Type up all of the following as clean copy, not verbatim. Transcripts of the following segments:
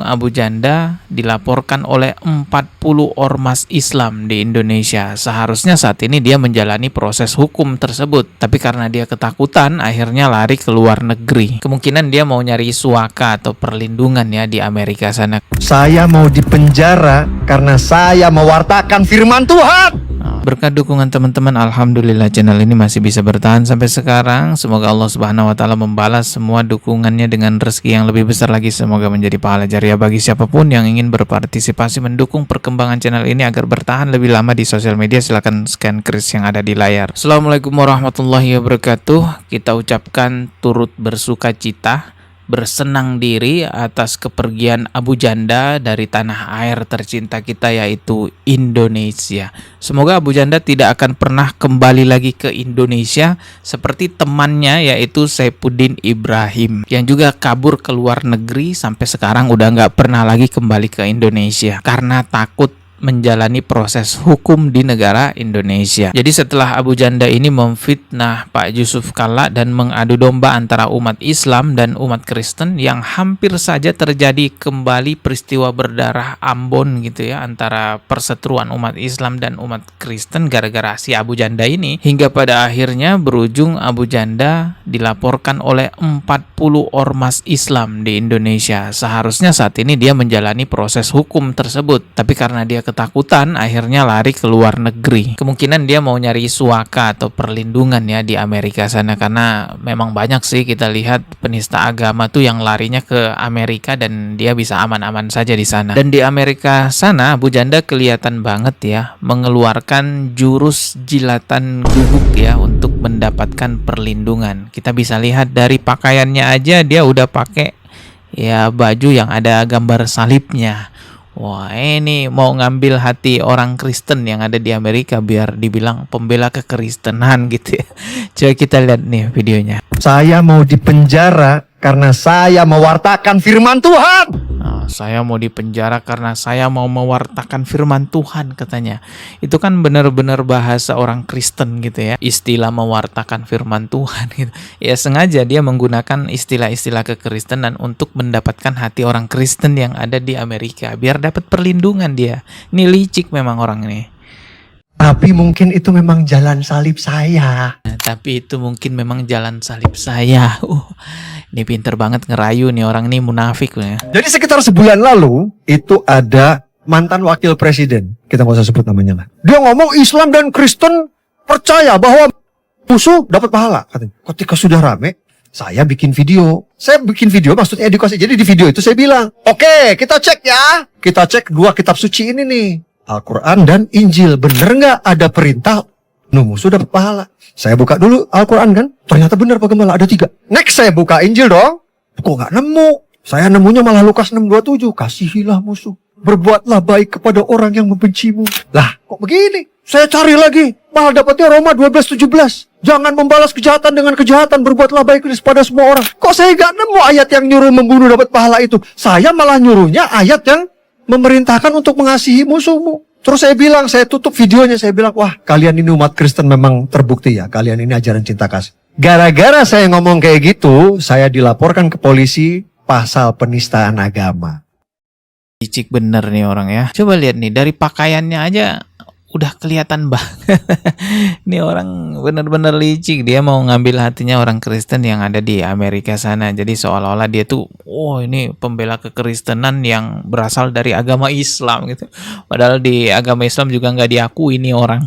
Abu Janda dilaporkan oleh 40 ormas Islam di Indonesia. Seharusnya saat ini dia menjalani proses hukum tersebut, tapi karena dia ketakutan akhirnya lari ke luar negeri. Kemungkinan dia mau nyari suaka atau perlindungan ya di Amerika sana. Saya mau dipenjara karena saya mewartakan firman Tuhan. Berkat dukungan teman-teman, alhamdulillah channel ini masih bisa bertahan sampai sekarang. Semoga Allah Subhanahu wa taala membalas semua dukungannya dengan rezeki yang lebih besar lagi. Semoga menjadi pahala jariah bagi siapapun yang ingin berpartisipasi mendukung perkembangan channel ini agar bertahan lebih lama di sosial media. Silahkan scan kris yang ada di layar. Assalamualaikum warahmatullahi wabarakatuh. Kita ucapkan turut bersuka cita, bersenang diri atas kepergian Abu Janda dari tanah air tercinta kita yaitu Indonesia. Semoga Abu Janda tidak akan pernah kembali lagi ke Indonesia seperti temannya yaitu Saifuddin Ibrahim yang juga kabur ke luar negeri sampai sekarang udah nggak pernah lagi kembali ke Indonesia karena takut menjalani proses hukum di negara Indonesia. Jadi setelah Abu Janda ini memfitnah Pak Yusuf Kalla dan mengadu domba antara umat Islam dan umat Kristen yang hampir saja terjadi kembali peristiwa berdarah Ambon gitu ya antara perseteruan umat Islam dan umat Kristen gara-gara si Abu Janda ini, hingga pada akhirnya berujung Abu Janda dilaporkan oleh 40 ormas Islam di Indonesia. Seharusnya saat ini dia menjalani proses hukum tersebut, tapi karena dia ketakutan akhirnya lari ke luar negeri. Kemungkinan dia mau nyari suaka atau perlindungan ya di Amerika sana, karena memang banyak sih kita lihat penista agama tuh yang larinya ke Amerika dan dia bisa aman-aman saja di sana. Dan di Amerika sana Abu Janda kelihatan banget ya mengeluarkan jurus jilatan guguk ya untuk mendapatkan perlindungan. Kita bisa lihat dari pakaiannya aja dia udah pakai ya baju yang ada gambar salibnya. Wah, ini mau ngambil hati orang Kristen yang ada di Amerika biar dibilang pembela kekristenan gitu ya. Coba kita lihat nih videonya. Saya mau dipenjara karena saya mewartakan firman Tuhan. Saya mau dipenjara karena saya mau mewartakan firman Tuhan katanya. Itu kan benar-benar bahasa orang Kristen gitu ya. Istilah mewartakan firman Tuhan gitu. Ya sengaja dia menggunakan istilah-istilah kekristenan untuk mendapatkan hati orang Kristen yang ada di Amerika biar dapat perlindungan dia. Ini licik memang orang ini. Tapi mungkin itu memang jalan salib saya. Tapi itu mungkin memang jalan salib saya. Ini pinter banget ngerayu nih orang ini, munafik ya. Jadi sekitar sebulan lalu itu ada mantan wakil presiden, kita nggak usah sebut namanya lah. Dia ngomong Islam dan Kristen percaya bahwa musuh dapat pahala. Katanya. Ketika sudah rame, saya bikin video. Saya bikin video maksudnya edukasi. Jadi di video itu saya bilang, oke, kita cek ya. Kita cek dua kitab suci ini nih, Al-Quran dan Injil. Bener nggak ada perintah musuh dapat pahala? Saya buka dulu Al-Quran kan, ternyata benar Pak Gembala, ada 3. Next saya buka Injil dong, kok nggak nemu? Saya nemunya malah Lukas 6:27, kasihilah musuh, berbuatlah baik kepada orang yang membencimu. Lah, kok begini? Saya cari lagi, malah dapatnya Roma 12:17. Jangan membalas kejahatan dengan kejahatan, berbuatlah baik kepada semua orang. Kok saya nggak nemu ayat yang nyuruh membunuh dapat pahala itu? Saya malah nyuruhnya ayat yang memerintahkan untuk mengasihi musuhmu. Terus saya bilang, saya tutup videonya, saya bilang, wah kalian ini umat Kristen memang terbukti ya, kalian ini ajaran cinta kasih. Gara-gara saya ngomong kayak gitu, saya dilaporkan ke polisi pasal penistaan agama. Licik bener nih orang ya. Coba lihat nih, dari pakaiannya aja udah kelihatan banget. Ini orang bener-bener licik. Dia mau ngambil hatinya orang Kristen yang ada di Amerika sana. Jadi seolah-olah dia tuh, ini pembela kekristenan yang berasal dari agama Islam gitu. Padahal di agama Islam juga nggak diakui ini orang.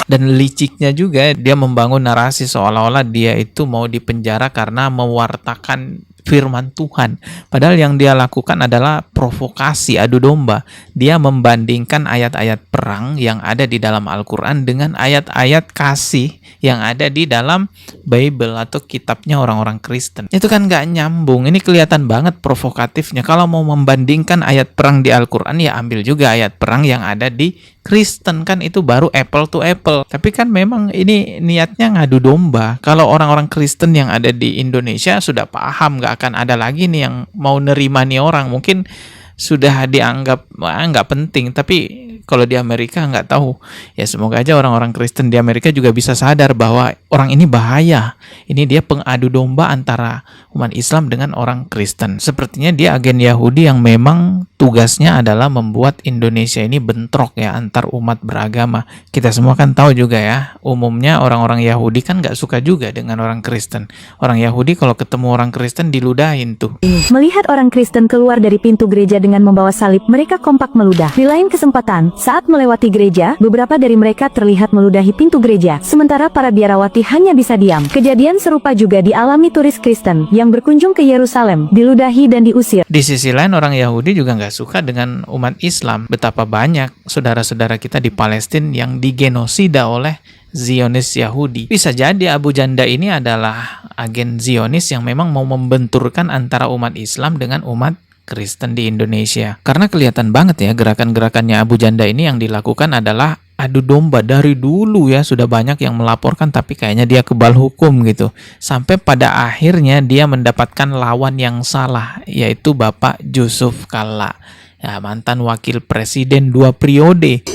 Dan liciknya juga dia membangun narasi seolah-olah dia itu mau dipenjara karena mewartakan firman Tuhan. Padahal yang dia lakukan adalah provokasi, adu domba. Dia membandingkan ayat-ayat perang yang ada di dalam Al-Quran dengan ayat-ayat kasih yang ada di dalam Bible atau kitabnya orang-orang Kristen. Itu kan gak nyambung. Ini kelihatan banget provokatifnya. Kalau mau membandingkan ayat perang di Al-Quran, ya ambil juga ayat perang yang ada di Kristen, kan itu baru apple to apple. Tapi kan memang ini niatnya ngadu domba. Kalau orang-orang Kristen yang ada di Indonesia sudah paham, gak akan ada lagi nih yang mau nerima nih orang. Mungkin sudah dianggap nggak penting, tapi kalau di Amerika nggak tahu. Ya semoga aja orang-orang Kristen di Amerika juga bisa sadar bahwa orang ini bahaya. Ini dia pengadu domba antara umat Islam dengan orang Kristen. Sepertinya dia agen Yahudi yang memang tugasnya adalah membuat Indonesia ini bentrok ya antar umat beragama. Kita semua kan tahu juga ya, umumnya orang-orang Yahudi kan nggak suka juga dengan orang Kristen. Orang Yahudi kalau ketemu orang Kristen diludahin tuh. Melihat orang Kristen keluar dari pintu gereja dengan membawa salib, mereka kompak meludah. Di lain kesempatan, saat melewati gereja, beberapa dari mereka terlihat meludahi pintu gereja, sementara para biarawati hanya bisa diam. Kejadian serupa juga dialami turis Kristen yang berkunjung ke Yerusalem, diludahi dan diusir. Di sisi lain orang Yahudi juga nggak suka dengan umat Islam. Betapa banyak saudara-saudara kita di Palestina yang digenosida oleh Zionis Yahudi. Bisa jadi Abu Janda ini adalah agen Zionis yang memang mau membenturkan antara umat Islam dengan umat Kristen di Indonesia. Karena kelihatan banget ya gerakan-gerakannya Abu Janda ini yang dilakukan adalah adu domba dari dulu ya. Sudah banyak yang melaporkan tapi kayaknya dia kebal hukum gitu. Sampai pada akhirnya dia mendapatkan lawan yang salah, yaitu Bapak Yusuf Kalla. Ya, mantan wakil presiden 2 periode.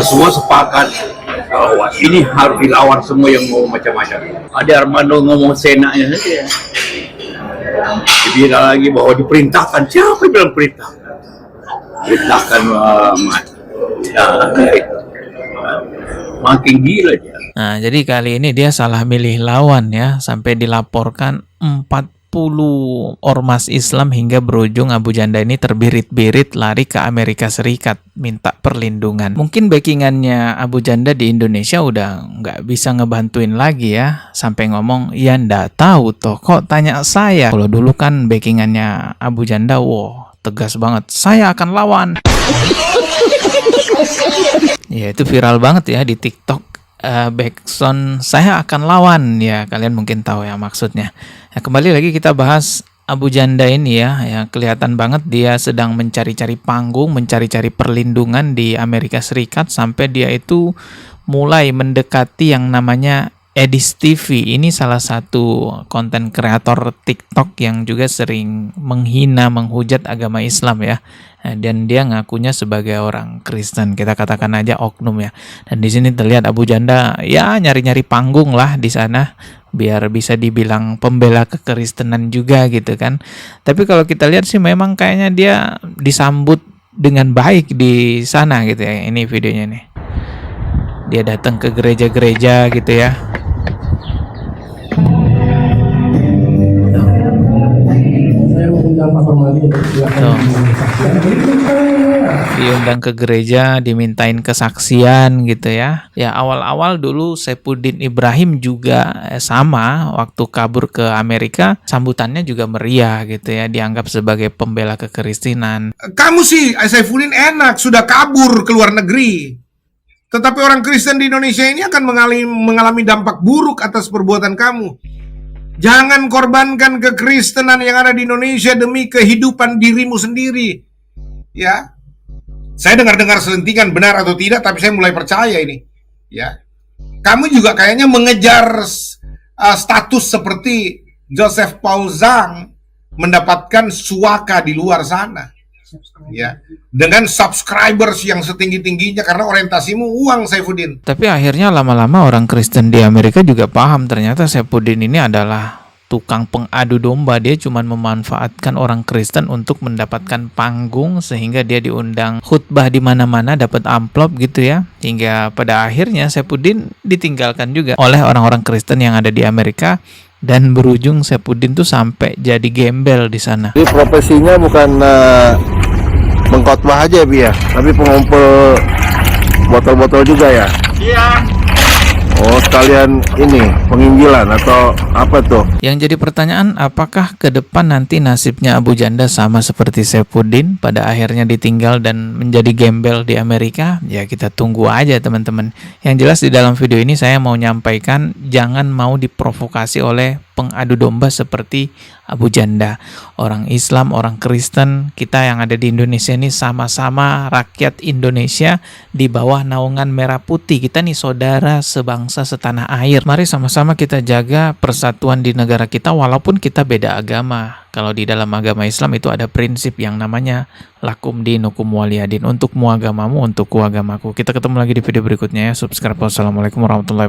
Semua sepakat bahwa ini harus dilawan semua yang mau macam-macam. Ada Armando ngomong senaknya saja. Dia bilang lagi bahwa diperintahkan. Siapa yang bilang perintahkan? Perintahkan makin gila dia. Nah, jadi kali ini dia salah milih lawan ya, sampai dilaporkan 40 ormas Islam hingga berujung Abu Janda ini terbirit-birit lari ke Amerika Serikat minta perlindungan. Mungkin backingannya Abu Janda di Indonesia udah nggak bisa ngebantuin lagi ya, sampai ngomong, ya ndak tahu toh, kok tanya saya. Kalau dulu kan backingannya Abu Janda, wow, tegas banget, saya akan lawan. Ya itu viral banget ya di TikTok. Backsound saya akan lawan ya, kalian mungkin tahu ya maksudnya. Nah, kembali lagi kita bahas Abu Janda ini ya kelihatan banget dia sedang mencari-cari panggung, mencari-cari perlindungan di Amerika Serikat sampai dia itu mulai mendekati yang namanya Edis TV. Ini salah satu konten kreator TikTok yang juga sering menghina, menghujat agama Islam ya. Dan dia ngakunya sebagai orang Kristen, kita katakan aja oknum ya. Dan di sini terlihat Abu Janda ya nyari-nyari panggung lah di sana biar bisa dibilang pembela kekristenan juga gitu kan. Tapi kalau kita lihat sih memang kayaknya dia disambut dengan baik di sana gitu ya. Ini videonya nih. Dia datang ke gereja-gereja gitu ya. Tuh. Diundang ke gereja, dimintain kesaksian gitu ya. Ya awal-awal dulu Saifuddin Ibrahim juga sama, waktu kabur ke Amerika sambutannya juga meriah gitu ya, dianggap sebagai pembela kekristenan. Kamu sih Saifuddin enak sudah kabur ke luar negeri. Tetapi orang Kristen di Indonesia ini akan mengalami dampak buruk atas perbuatan kamu. Jangan korbankan kekristenan yang ada di Indonesia demi kehidupan dirimu sendiri. Ya. Saya dengar-dengar selentingan benar atau tidak, tapi saya mulai percaya ini. Ya. Kamu juga kayaknya mengejar status seperti Joseph Paul Zhang mendapatkan suaka di luar sana. Ya, dengan subscribers yang setinggi-tingginya karena orientasimu uang, Saifuddin. Tapi akhirnya lama-lama orang Kristen di Amerika juga paham ternyata Saifuddin ini adalah tukang pengadu domba. Dia cuma memanfaatkan orang Kristen untuk mendapatkan panggung sehingga dia diundang khutbah di mana-mana, dapat amplop gitu ya. Hingga pada akhirnya Saifuddin ditinggalkan juga oleh orang-orang Kristen yang ada di Amerika. Dan berujung Saifuddin tuh sampai jadi gembel di sana. Jadi profesinya bukan mengkhotbah aja ya, tapi pengumpul botol-botol juga ya? Iya. Oh, sekalian ini penginjilan atau apa tuh? Yang jadi pertanyaan, apakah ke depan nanti nasibnya Abu Janda sama seperti Saifuddin, pada akhirnya ditinggal dan menjadi gembel di Amerika? Ya kita tunggu aja teman-teman. Yang jelas di dalam video ini saya mau nyampaikan, jangan mau diprovokasi oleh pengadu domba seperti Abu Janda. Orang Islam, orang Kristen, kita yang ada di Indonesia ini sama-sama rakyat Indonesia di bawah naungan merah putih. Kita nih saudara sebangsa setanah air. Mari sama-sama kita jaga persatuan di negara kita walaupun kita beda agama. Kalau di dalam agama Islam itu ada prinsip yang namanya lakum dinukum waliyadin. Untukmu agamamu, untukku agamaku. Kita ketemu lagi di video berikutnya ya. Subscribe. Wassalamualaikum warahmatullahi wabarakatuh.